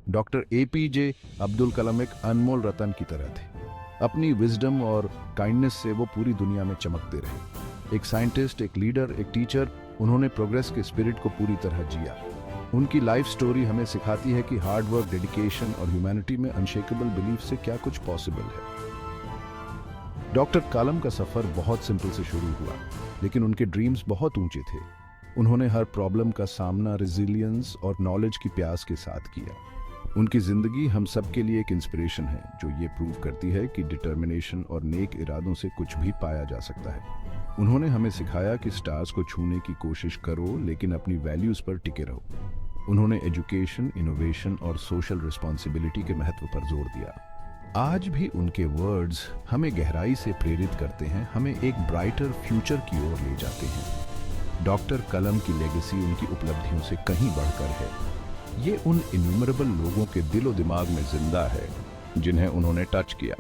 Doctor APJ Abdul Kalam एक अनमोल रतन की तरह थे। अपनी विजडम और काइंडनेस से वो पूरी दुनिया में चमकते रहे। एक साइंटिस्ट, एक लीडर, एक टीचर, उन्होंने प्रोग्रेस के स्पिरिट को पूरी तरह जिया। उनकी लाइफ स्टोरी हमें सिखाती है कि हार्ड वर्क, डेडिकेशन और ह्यूमैनिटी में अनशेकेबल बिलीफ से क्या कुछ पॉसिबल है। डॉक्टर कलाम का सफर बहुत सिंपल से शुरू हुआ, लेकिन उनके ड्रीम्स बहुत ऊंचे थे। उन्होंने हर प्रॉब्लम का सामना रेजिलियंस और नॉलेज की प्यास के साथ किया। उनकी जिंदगी हम सब के लिए एक इंस्पिरेशन है, जो ये प्रूव करती है कि डिटर्मिनेशन और नेक इरादों से कुछ भी पाया जा सकता है। उन्होंने हमें सिखाया कि स्टार्स को छूने की कोशिश करो, लेकिन अपनी वैल्यूज पर टिके रहो। उन्होंने एजुकेशन, इनोवेशन और सोशल रिस्पॉन्सिबिलिटी के महत्व पर जोर दिया। आज भी उनके वर्ड्स हमें गहराई से प्रेरित करते हैं, हमें एक ब्राइटर फ्यूचर की ओर ले जाते हैं। डॉक्टर कलाम की लेगेसी उनकी उपलब्धियों से कहीं बढ़कर है। ये उन इन्यूमरेबल लोगों के दिलो दिमाग में जिंदा है जिन्हें उन्होंने टच किया।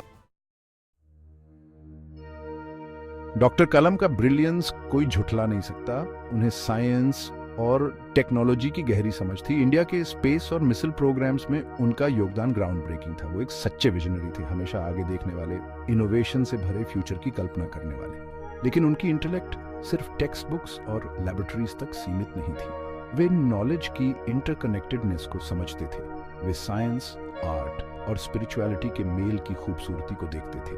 डॉक्टर कलाम का ब्रिलियंस कोई झुठला नहीं सकता। उन्हें साइंस और टेक्नोलॉजी की गहरी समझ थी। इंडिया के स्पेस और मिसाइल प्रोग्राम्स में उनका योगदान ग्राउंड ब्रेकिंग था। वो एक सच्चे विजनरी थे, हमेशा आगे देखने वाले, इनोवेशन से भरे फ्यूचर की कल्पना करने वाले। लेकिन उनकी इंटेलेक्ट सिर्फ टेक्स्ट बुक्स और लैबोरेटरीज तक सीमित नहीं थी। वे नॉलेज की इंटरकनेक्टेडनेस को समझते थे। वे साइंस, आर्ट और स्पिरिचुअलिटी के मेल की खूबसूरती को देखते थे।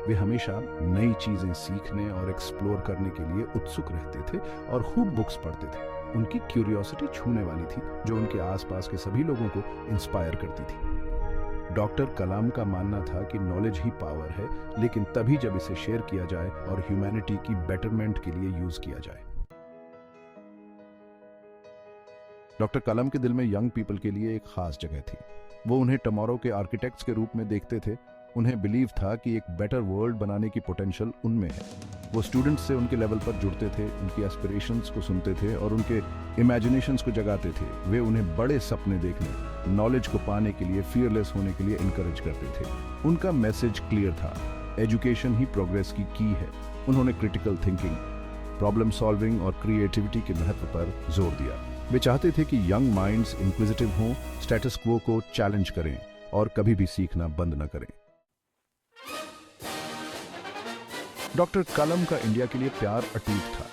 वे हमेशा नई चीजें सीखने और एक्सप्लोर करने के लिए उत्सुक रहते थे और खूब बुक्स पढ़ते थे। उनकी क्यूरियोसिटी छूने वाली थी, जो उनके आसपास के सभी लोगों को इंस्पायर करती थी। डॉक्टर कलाम का मानना था कि नॉलेज ही पावर है, लेकिन तभी जब इसे शेयर किया जाए और ह्यूमैनिटी की बेटरमेंट के लिए यूज किया जाए। डॉक्टर कलाम के दिल में यंग पीपल के लिए एक खास जगह थी। वो उन्हें टुमारो के आर्किटेक्ट्स के रूप में देखते थे। उन्हें बिलीव था कि एक बेटर वर्ल्ड बनाने की पोटेंशियल उनमें है। वो स्टूडेंट्स से उनके लेवल पर जुड़ते थे, उनकी एस्पिरेशंस को सुनते थे और उनके इमेजिनेशंस को जगाते थे। वे उन्हें बड़े सपने देखने, नॉलेज को पाने के लिए, फियरलेस होने के लिए इनकरेज करते थे। उनका मैसेज क्लियर था, एजुकेशन ही प्रोग्रेस की है। उन्होंने क्रिटिकल थिंकिंग, प्रॉब्लम सॉल्विंग और क्रिएटिविटी के महत्व पर जोर दिया। वे चाहते थे कि यंग माइंड्स इंक्विजिटिव हों, स्टेटस क्वो को चैलेंज करें और कभी भी सीखना बंद न करें। डॉक्टर कलाम का इंडिया के लिए प्यार अटूट था।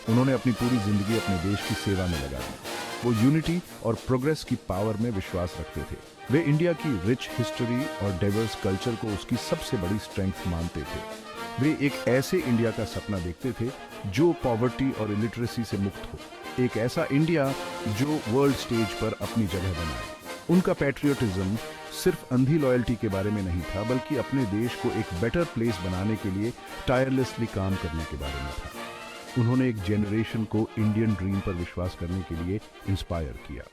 उन्होंने अपनी पूरी जिंदगी अपने देश की सेवा में लगा दी। वो यूनिटी और प्रोग्रेस की पावर में विश्वास रखते थे। वे इंडिया की रिच हिस्ट्री और डाइवर्स कल्चर को उसकी सबसे बड़ी स्ट्रेंथ मानते थे। वे एक ऐसे इंडिया का सपना देखते थे जो पॉवर्टी और इलिटरेसी से मुक्त हो, एक ऐसा इंडिया जो वर्ल्ड स्टेज पर अपनी जगह बनाए। उनका पैट्रियोटिज्म सिर्फ अंधी लॉयल्टी के बारे में नहीं था, बल्कि अपने देश को एक बेटर प्लेस बनाने के लिए टायरलेसली काम करने के बारे में था। उन्होंने एक जेनरेशन को इंडियन ड्रीम पर विश्वास करने के लिए इंस्पायर किया।